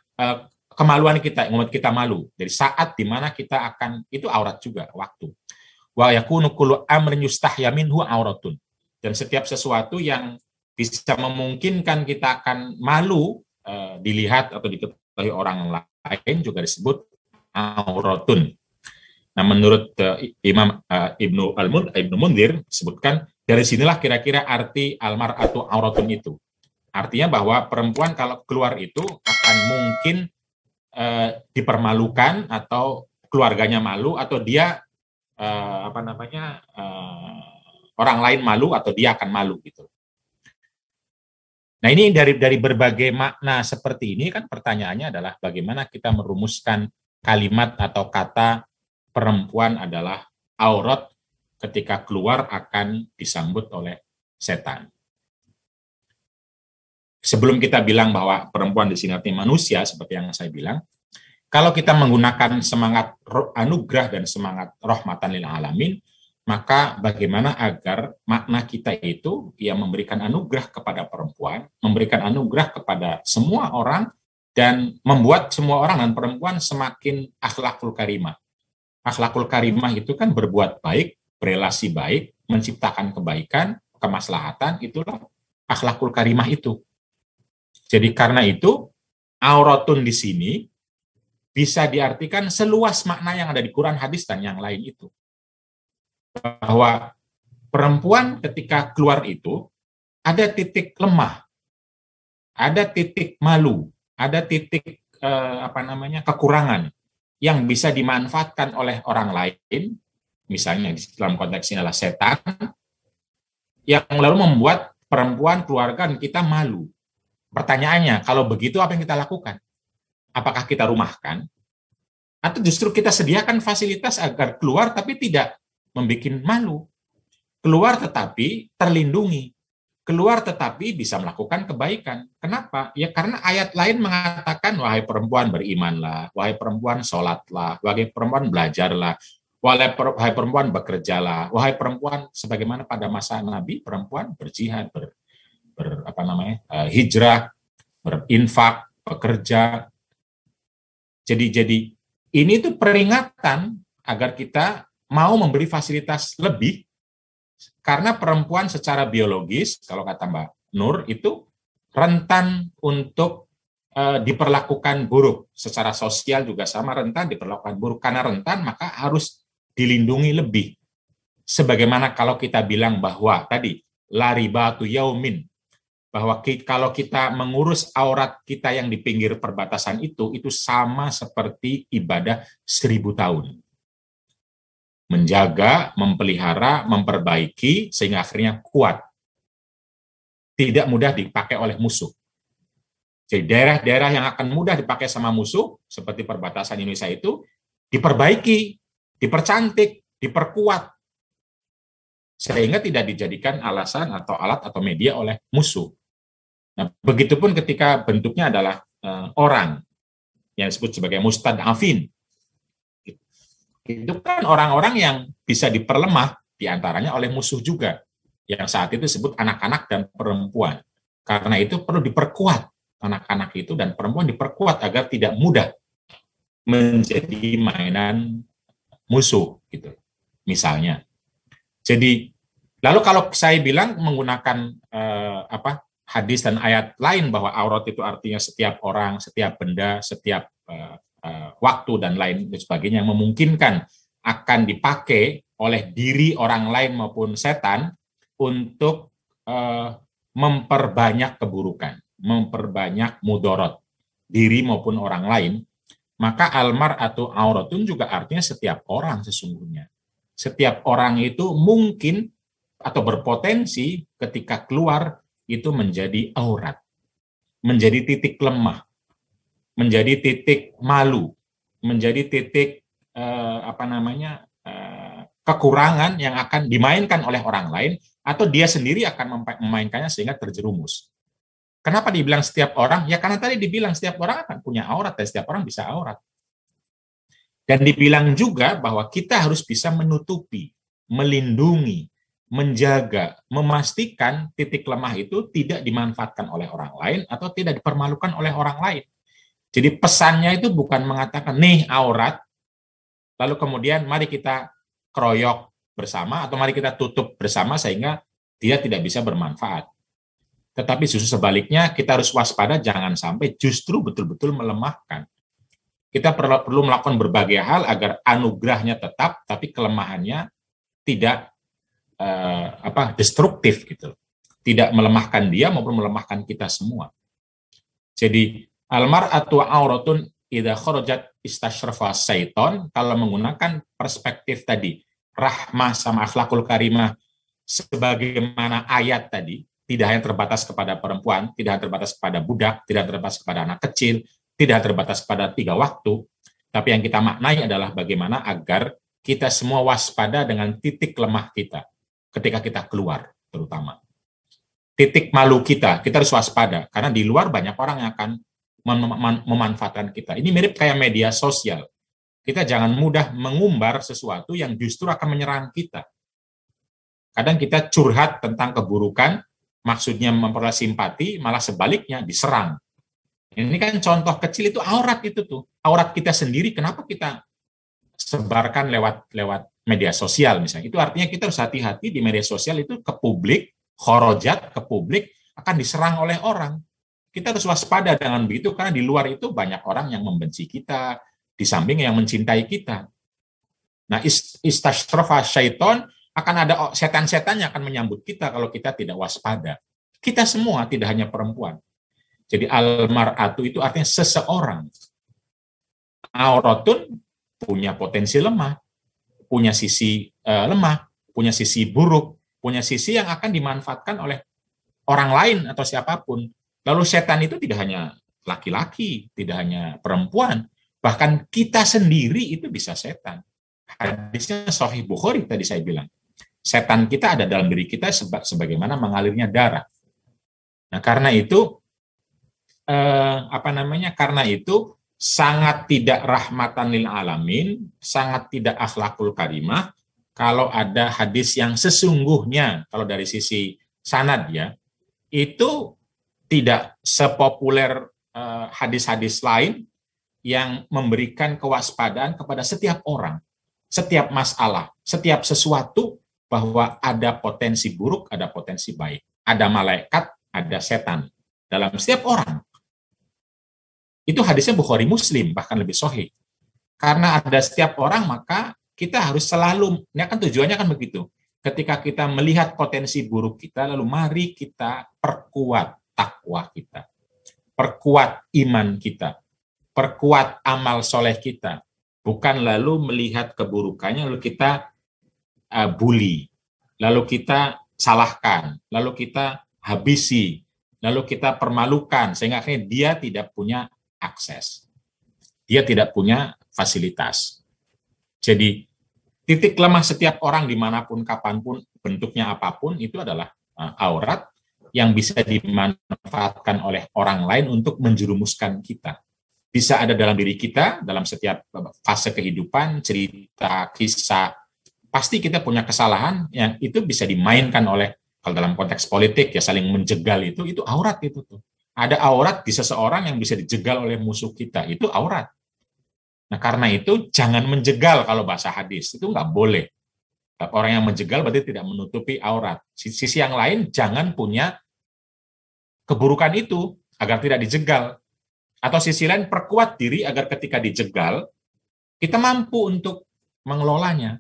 kemaluan kita, yang membuat kita malu. Dari saat di mana kita akan, itu aurat juga, waktu. Wa yakunu kullu amrin yustahya minhu auratun. Dan setiap sesuatu yang bisa memungkinkan kita akan malu dilihat atau diketahui orang lain juga disebut auratun. Nah, menurut Imam Ibnu Mundhir sebutkan Dari sinilah kira-kira arti almar'atu auratun itu. Artinya bahwa perempuan kalau keluar itu akan mungkin dipermalukan atau keluarganya malu atau dia orang lain malu atau dia akan malu gitu. Nah ini dari berbagai makna seperti ini kan pertanyaannya adalah bagaimana kita merumuskan kalimat atau kata perempuan adalah aurat ketika keluar akan disambut oleh setan. Sebelum kita bilang bahwa perempuan di sini artinya manusia, seperti yang saya bilang, kalau kita menggunakan semangat anugerah dan semangat rahmatan lil alamin, maka bagaimana agar makna kita itu ya memberikan anugerah kepada perempuan, memberikan anugerah kepada semua orang, dan membuat semua orang dan perempuan semakin akhlakul karimah. Akhlakul karimah itu kan berbuat baik, berelasi baik, menciptakan kebaikan, kemaslahatan, itulah akhlakul karimah itu. Jadi karena itu, auratun di sini bisa diartikan seluas makna yang ada di Quran, hadis, dan yang lain itu. Bahwa perempuan ketika keluar itu ada titik lemah, ada titik malu, ada titik kekurangan yang bisa dimanfaatkan oleh orang lain, misalnya dalam konteks ini adalah setan, yang lalu membuat perempuan, keluarga, dan kita malu. Pertanyaannya, kalau begitu apa yang kita lakukan? Apakah kita rumahkan? Atau justru kita sediakan fasilitas agar keluar tapi tidak membuat malu? Keluar tetapi terlindungi. Keluar tetapi bisa melakukan kebaikan. Kenapa? Ya karena ayat lain mengatakan, wahai perempuan berimanlah, wahai perempuan sholatlah, wahai perempuan belajarlah, wahai perempuan bekerjalah, wahai perempuan sebagaimana pada masa Nabi, perempuan berjihad, hijrah, berinfak, bekerja. Jadi ini tuh peringatan agar kita mau memberi fasilitas lebih, karena perempuan secara biologis, kalau kata Mbak Nur, itu rentan untuk diperlakukan buruk. Secara sosial juga sama, rentan diperlakukan buruk. Karena rentan, maka harus dilindungi lebih. Sebagaimana kalau kita bilang bahwa tadi, la ribatu yaumin, bahwa kalau kita mengurus aurat kita yang di pinggir perbatasan itu sama seperti ibadah 1000 tahun. Menjaga, memelihara, memperbaiki, sehingga akhirnya kuat. Tidak mudah dipakai oleh musuh. Jadi daerah-daerah yang akan mudah dipakai sama musuh, seperti perbatasan Indonesia itu, diperbaiki, dipercantik, diperkuat, sehingga tidak dijadikan alasan atau alat atau media oleh musuh. Nah, begitupun ketika bentuknya adalah orang yang disebut sebagai mustad'afin. Itu kan orang-orang yang bisa diperlemah diantaranya oleh musuh juga, yang saat itu disebut anak-anak dan perempuan. Karena itu perlu diperkuat, anak-anak itu dan perempuan diperkuat agar tidak mudah menjadi mainan musuh, gitu. Misalnya. Jadi, lalu kalau saya bilang menggunakan hadis dan ayat lain bahwa aurat itu artinya setiap orang, setiap benda, setiap waktu dan lain sebagainya yang memungkinkan akan dipakai oleh diri orang lain maupun setan untuk memperbanyak keburukan, memperbanyak mudorot diri maupun orang lain, maka almar'atu auratun juga artinya setiap orang sesungguhnya. Setiap orang itu mungkin atau berpotensi ketika keluar itu menjadi aurat, menjadi titik lemah, menjadi titik malu, menjadi titik kekurangan yang akan dimainkan oleh orang lain atau dia sendiri akan memainkannya sehingga terjerumus. Kenapa dibilang setiap orang? Ya karena tadi dibilang setiap orang akan punya aurat dan setiap orang bisa aurat. Dan dibilang juga bahwa kita harus bisa menutupi, melindungi, menjaga, memastikan titik lemah itu tidak dimanfaatkan oleh orang lain atau tidak dipermalukan oleh orang lain. Jadi pesannya itu bukan mengatakan, nih aurat, lalu kemudian mari kita keroyok bersama atau mari kita tutup bersama sehingga dia tidak bisa bermanfaat. Tetapi justru sebaliknya kita harus waspada jangan sampai justru betul-betul melemahkan. Kita perlu melakukan berbagai hal agar anugerahnya tetap, tapi kelemahannya tidak destruktif gitu. Tidak melemahkan dia maupun melemahkan kita semua. Jadi almar'atu auratun idza kharajat istashrafa syaiton, kalau menggunakan perspektif tadi rahmah sama akhlakul karimah sebagaimana ayat tadi, tidak hanya terbatas kepada perempuan, tidak hanya terbatas kepada budak, tidak terbatas kepada anak kecil, tidak terbatas pada 3 waktu, tapi yang kita maknai adalah bagaimana agar kita semua waspada dengan titik lemah kita ketika kita keluar, terutama. Titik malu kita harus waspada, karena di luar banyak orang yang akan memanfaatkan kita. Ini mirip kayak media sosial. Kita jangan mudah mengumbar sesuatu yang justru akan menyerang kita. Kadang kita curhat tentang keburukan, maksudnya memperoleh simpati, malah sebaliknya diserang. Ini kan contoh kecil, itu aurat itu tuh. Aurat kita sendiri, kenapa kita sebarkan lewat media sosial misalnya. Itu artinya kita harus hati-hati di media sosial itu ke publik, khorojat ke publik akan diserang oleh orang. Kita harus waspada dengan begitu, karena di luar itu banyak orang yang membenci kita, di samping yang mencintai kita. Nah, istashrafa syaiton, akan ada setan-setan yang akan menyambut kita kalau kita tidak waspada. Kita semua, tidak hanya perempuan. Jadi almar'atu itu artinya seseorang. Auratun punya potensi lemah, punya sisi lemah, punya sisi buruk, punya sisi yang akan dimanfaatkan oleh orang lain atau siapapun. Lalu setan itu tidak hanya laki-laki, tidak hanya perempuan, bahkan kita sendiri itu bisa setan. Hadisnya Sahih Bukhari tadi saya bilang. Setan kita ada dalam diri kita sebagaimana mengalirnya darah. Nah, karena itu karena itu sangat tidak rahmatan lil alamin, sangat tidak akhlakul karimah kalau ada hadis yang sesungguhnya, kalau dari sisi sanad ya, itu tidak sepopuler hadis-hadis lain yang memberikan kewaspadaan kepada setiap orang, setiap masalah, setiap sesuatu, bahwa ada potensi buruk, ada potensi baik, ada malaikat, ada setan dalam setiap orang. Itu hadisnya Bukhari Muslim, bahkan lebih sahih. Karena ada setiap orang, maka kita harus selalu, ini kan tujuannya kan begitu. Ketika kita melihat potensi buruk kita, lalu mari kita perkuat takwa kita, perkuat iman kita, perkuat amal soleh kita. Bukan lalu melihat keburukannya, lalu kita bully, lalu kita salahkan, lalu kita habisi, lalu kita permalukan, sehingga akhirnya dia tidak punya akses, dia tidak punya fasilitas. Jadi titik lemah setiap orang dimanapun, kapanpun, bentuknya apapun, itu adalah aurat yang bisa dimanfaatkan oleh orang lain untuk menjerumuskan kita. Bisa ada dalam diri kita, dalam setiap fase kehidupan, cerita, kisah. Pasti kita punya kesalahan yang itu bisa dimainkan oleh, kalau dalam konteks politik ya saling menjegal, itu aurat itu tuh. Ada aurat di seseorang yang bisa dijegal oleh musuh kita, itu aurat. Nah, karena itu jangan menjegal, kalau bahasa hadis itu nggak boleh. Orang yang menjegal berarti tidak menutupi aurat. Sisi yang lain, jangan punya keburukan itu agar tidak dijegal. Atau sisi lain, perkuat diri agar ketika dijegal kita mampu untuk mengelolanya.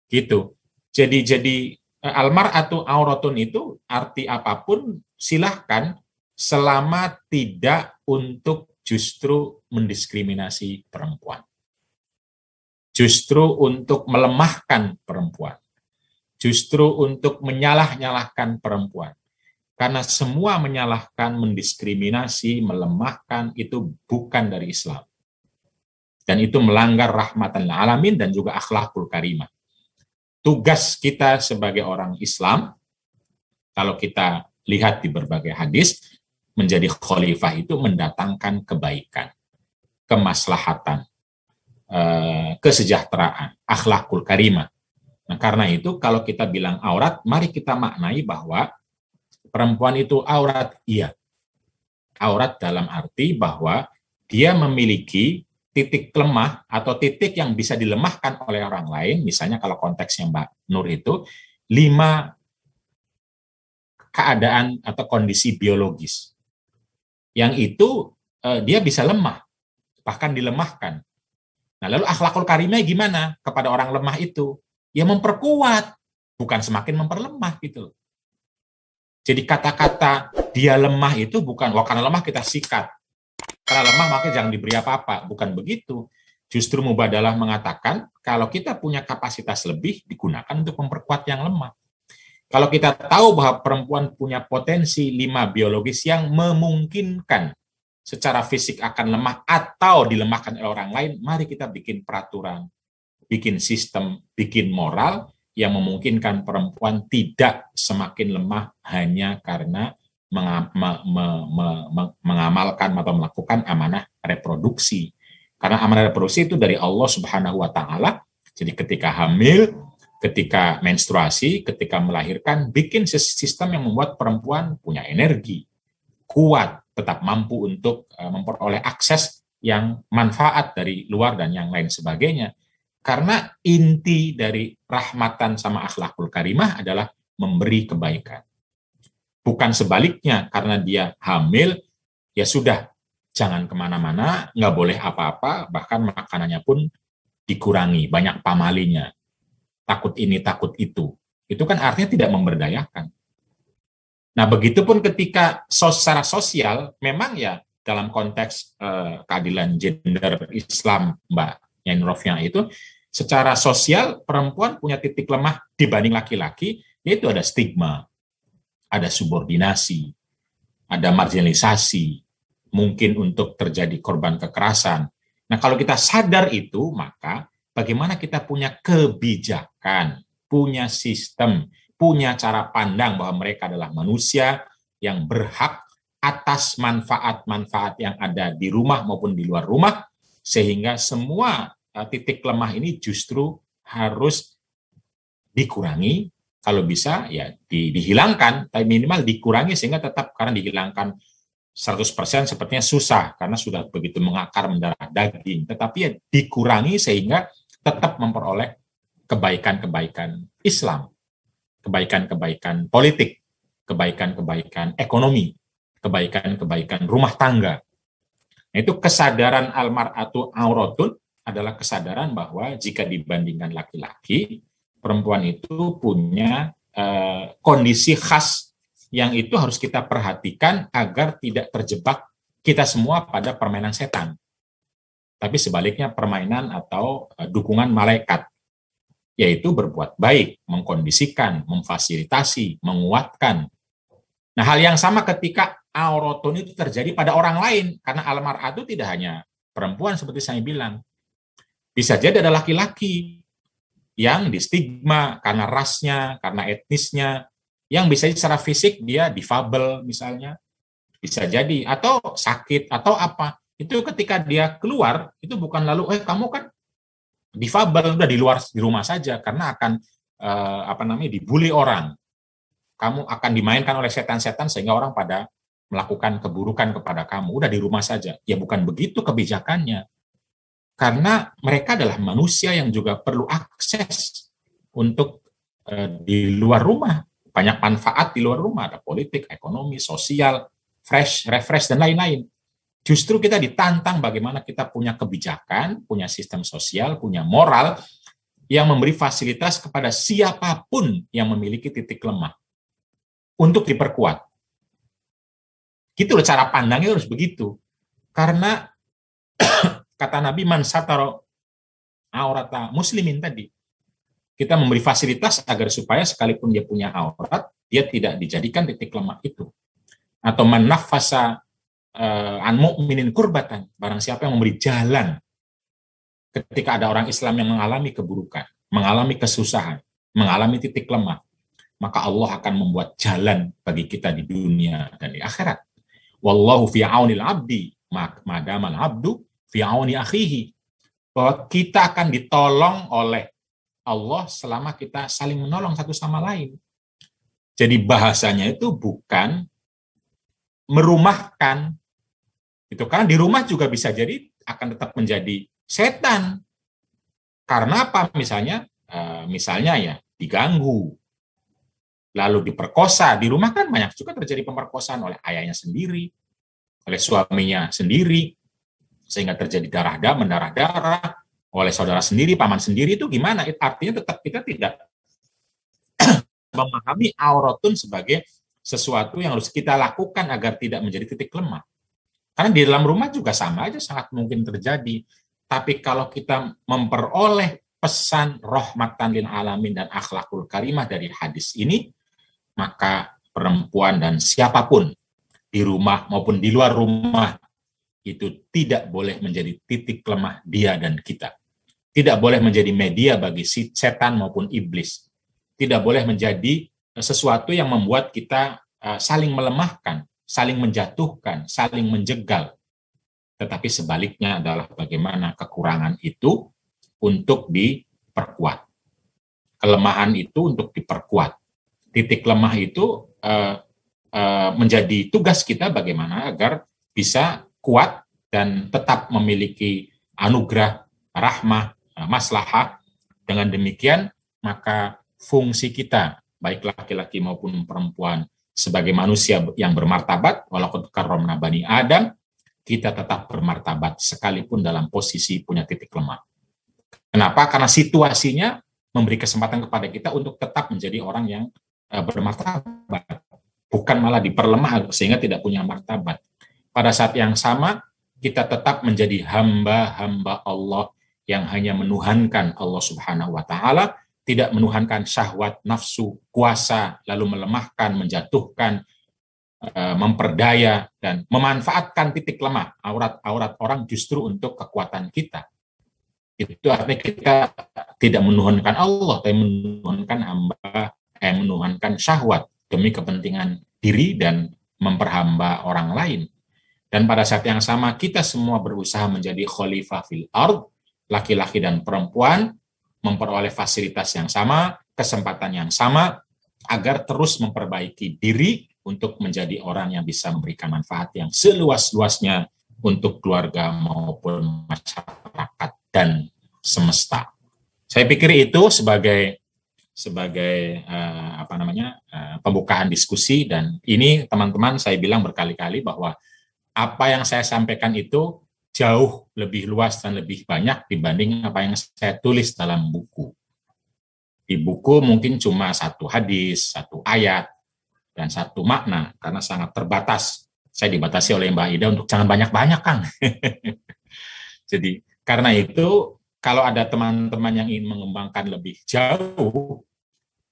Gitu. Jadi almar'atu auratun itu arti apapun silahkan, selama tidak untuk justru mendiskriminasi perempuan. Justru untuk melemahkan perempuan. Justru untuk menyalah-nyalahkan perempuan. Karena semua menyalahkan, mendiskriminasi, melemahkan itu bukan dari Islam. Dan itu melanggar rahmatan lil alamin dan juga akhlakul karimah. Tugas kita sebagai orang Islam, kalau kita lihat di berbagai hadis, menjadi khalifah itu mendatangkan kebaikan, kemaslahatan, kesejahteraan, akhlakul karimah. Nah, karena itu kalau kita bilang aurat, mari kita maknai bahwa perempuan itu aurat, iya. Aurat dalam arti bahwa dia memiliki titik lemah atau titik yang bisa dilemahkan oleh orang lain. Misalnya kalau konteksnya Mbak Nur itu 5 keadaan atau kondisi biologis. Yang itu dia bisa lemah, bahkan dilemahkan. Nah, lalu akhlakul karimah gimana kepada orang lemah itu? Ya memperkuat. bukan semakin memperlemah gitu loh. Jadi kata-kata dia lemah itu bukan, wah karena lemah kita sikat. Karena lemah makanya jangan diberi apa-apa. Bukan begitu. Justru Mubadalah mengatakan kalau kita punya kapasitas lebih digunakan untuk memperkuat yang lemah. Kalau kita tahu bahwa perempuan punya potensi 5 biologis yang memungkinkan secara fisik akan lemah atau dilemahkan oleh orang lain, mari kita bikin peraturan, bikin sistem, bikin moral yang memungkinkan perempuan tidak semakin lemah hanya karena mengamalkan atau melakukan amanah reproduksi. Karena amanah reproduksi itu dari Allah Subhanahu wa Ta'ala. Jadi ketika hamil, ketika menstruasi, ketika melahirkan, bikin sistem yang membuat perempuan punya energi, kuat, tetap mampu untuk memperoleh akses yang manfaat dari luar dan yang lain sebagainya. Karena inti dari rahmatan sama akhlakul karimah adalah memberi kebaikan. Bukan sebaliknya, karena dia hamil, ya sudah, jangan kemana-mana, nggak boleh apa-apa, bahkan makanannya pun dikurangi, banyak pamalinya, takut ini, takut itu. Itu kan artinya tidak memberdayakan. Nah, begitupun ketika secara sosial, memang ya dalam konteks keadilan gender Islam, Mbak Yain Rofia itu, secara sosial perempuan punya titik lemah dibanding laki-laki, yaitu ada stigma, ada subordinasi, ada marginalisasi, mungkin untuk terjadi korban kekerasan. Nah, kalau kita sadar itu, maka bagaimana kita punya kebijakan, punya sistem, punya cara pandang bahwa mereka adalah manusia yang berhak atas manfaat-manfaat yang ada di rumah maupun di luar rumah, sehingga semua titik lemah ini justru harus dikurangi, kalau bisa ya dihilangkan, tapi minimal dikurangi sehingga tetap, karena dihilangkan 100% sepertinya susah karena sudah begitu mengakar mendarah daging, tetapi ya dikurangi sehingga tetap memperoleh kebaikan-kebaikan Islam, kebaikan-kebaikan politik, kebaikan-kebaikan ekonomi, kebaikan-kebaikan rumah tangga. Nah, itu kesadaran almar'atu auratun adalah kesadaran bahwa jika dibandingkan laki-laki, perempuan itu punya kondisi khas yang itu harus kita perhatikan agar tidak terjebak kita semua pada permainan setan. Tapi sebaliknya permainan atau dukungan malaikat, yaitu berbuat baik, mengkondisikan, memfasilitasi, menguatkan. Nah, hal yang sama ketika auratun itu terjadi pada orang lain, karena almar'atu tidak hanya perempuan seperti saya bilang, bisa jadi ada laki-laki yang distigma karena rasnya, karena etnisnya, yang bisa secara fisik dia difabel misalnya, bisa jadi, atau sakit, atau apa. Itu ketika dia keluar, itu bukan lalu, kamu kan difabel, udah di rumah saja, karena akan dibully orang. Kamu akan dimainkan oleh setan-setan sehingga orang pada melakukan keburukan kepada kamu, udah di rumah saja. Ya bukan begitu kebijakannya. Karena mereka adalah manusia yang juga perlu akses untuk di luar rumah. Banyak manfaat di luar rumah, ada politik, ekonomi, sosial, refresh, dan lain-lain. Justru kita ditantang bagaimana kita punya kebijakan, punya sistem sosial, punya moral, yang memberi fasilitas kepada siapapun yang memiliki titik lemah untuk diperkuat. Gitu loh, cara pandangnya harus begitu. Karena kata Nabi, man sataro aurata muslimin tadi. Kita memberi fasilitas agar supaya sekalipun dia punya aurat, dia tidak dijadikan titik lemah itu. Atau man nafasa an mu'minin kurbatan, barang siapa yang memberi jalan ketika ada orang Islam yang mengalami keburukan, mengalami kesusahan, mengalami titik lemah, maka Allah akan membuat jalan bagi kita di dunia dan di akhirat. Wallahu fi aunil abdi, madamal abdu fi auni akhihi. Bahwa kita akan ditolong oleh Allah selama kita saling menolong satu sama lain. Jadi bahasanya itu bukan merumahkan. Itu karena di rumah juga bisa jadi akan tetap menjadi setan. Karena apa? Misalnya ya diganggu, lalu diperkosa. Di rumah kan banyak juga terjadi pemerkosaan oleh ayahnya sendiri, oleh suaminya sendiri, sehingga terjadi mendarah-darah, oleh saudara sendiri, paman sendiri. Itu gimana? Artinya tetap kita tidak memahami auratun sebagai sesuatu yang harus kita lakukan agar tidak menjadi titik lemah. Karena di dalam rumah juga sama aja sangat mungkin terjadi. Tapi kalau kita memperoleh pesan rahmatan lil alamin dan akhlakul karimah dari hadis ini, maka perempuan dan siapapun di rumah maupun di luar rumah itu tidak boleh menjadi titik lemah dia dan kita. Tidak boleh menjadi media bagi setan maupun iblis. Tidak boleh menjadi sesuatu yang membuat kita saling melemahkan, saling menjatuhkan, saling menjegal. Tetapi sebaliknya adalah bagaimana kekurangan itu untuk diperkuat. Kelemahan itu untuk diperkuat. Titik lemah itu menjadi tugas kita bagaimana agar bisa kuat dan tetap memiliki anugerah, rahmah, maslahah. Dengan demikian, maka fungsi kita, baik laki-laki maupun perempuan, sebagai manusia yang bermartabat, walaqad karramna bani Adam, kita tetap bermartabat sekalipun dalam posisi punya titik lemah. Kenapa? Karena situasinya memberi kesempatan kepada kita untuk tetap menjadi orang yang bermartabat. Bukan malah diperlemah sehingga tidak punya martabat. Pada saat yang sama, kita tetap menjadi hamba-hamba Allah yang hanya menuhankan Allah Subhanahu wa Ta'ala, tidak menuhankan syahwat, nafsu, kuasa, lalu melemahkan, menjatuhkan, memperdaya, dan memanfaatkan titik lemah aurat-aurat orang justru untuk kekuatan kita. Itu artinya kita tidak menuhankan Allah, tapi menuhankan menuhankan syahwat demi kepentingan diri dan memperhamba orang lain. Dan pada saat yang sama kita semua berusaha menjadi khalifah fil ard, laki-laki dan perempuan memperoleh fasilitas yang sama, kesempatan yang sama, agar terus memperbaiki diri untuk menjadi orang yang bisa memberikan manfaat yang seluas-luasnya untuk keluarga maupun masyarakat dan semesta. Saya pikir itu sebagai pembukaan diskusi, dan ini teman-teman saya bilang berkali-kali bahwa apa yang saya sampaikan itu jauh lebih luas dan lebih banyak dibanding apa yang saya tulis dalam buku. Di buku mungkin cuma satu hadis, satu ayat, dan satu makna, karena sangat terbatas. Saya dibatasi oleh Mbak Ida untuk jangan banyak-banyak, Kang. Jadi, karena itu, kalau ada teman-teman yang ingin mengembangkan lebih jauh,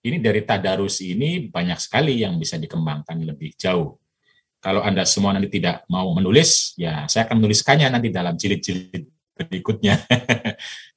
ini dari tadarus ini banyak sekali yang bisa dikembangkan lebih jauh. Kalau Anda semua nanti tidak mau menulis, ya saya akan menuliskannya nanti dalam jilid-jilid berikutnya.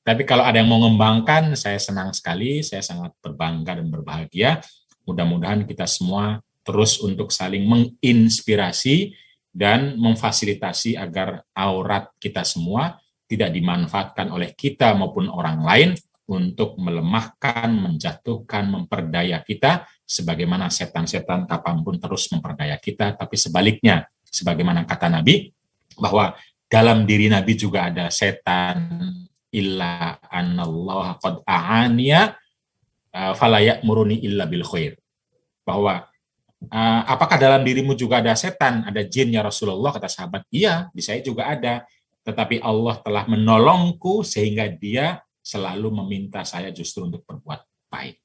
Tapi kalau ada yang mau mengembangkan, saya senang sekali, saya sangat berbangga dan berbahagia. Mudah-mudahan kita semua terus untuk saling menginspirasi dan memfasilitasi agar aurat kita semua tidak dimanfaatkan oleh kita maupun orang lain untuk melemahkan, menjatuhkan, memperdaya kita, sebagaimana setan-setan kapanpun terus memperdaya kita, tapi sebaliknya, sebagaimana kata Nabi, bahwa dalam diri Nabi juga ada setan, illa anallaha qad a'aniya, fala ya'muruni illa bil khair. Bahwa, apakah dalam dirimu juga ada setan, ada jin ya Rasulullah, kata sahabat, iya, di saya juga ada, tetapi Allah telah menolongku sehingga dia selalu meminta saya justru untuk berbuat baik.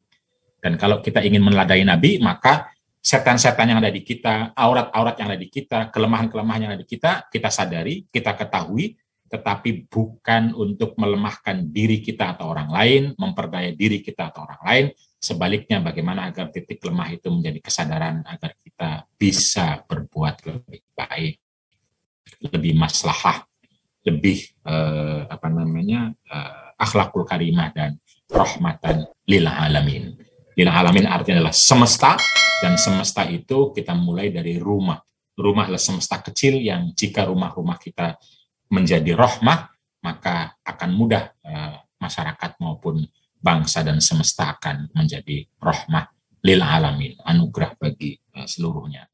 Dan kalau kita ingin meneladani Nabi, maka setan-setan yang ada di kita, aurat-aurat yang ada di kita, kelemahan-kelemahan yang ada di kita, kita sadari, kita ketahui, tetapi bukan untuk melemahkan diri kita atau orang lain, memperdaya diri kita atau orang lain. Sebaliknya, bagaimana agar titik lemah itu menjadi kesadaran agar kita bisa berbuat lebih baik, lebih maslahah, lebih akhlakul karimah dan rahmatan lil alamin. Lil alamin artinya adalah semesta, dan semesta itu kita mulai dari rumah. Rumah adalah semesta kecil yang jika rumah-rumah kita menjadi rahmah, maka akan mudah masyarakat maupun bangsa dan semesta akan menjadi rahmah lil alamin, anugerah bagi seluruhnya.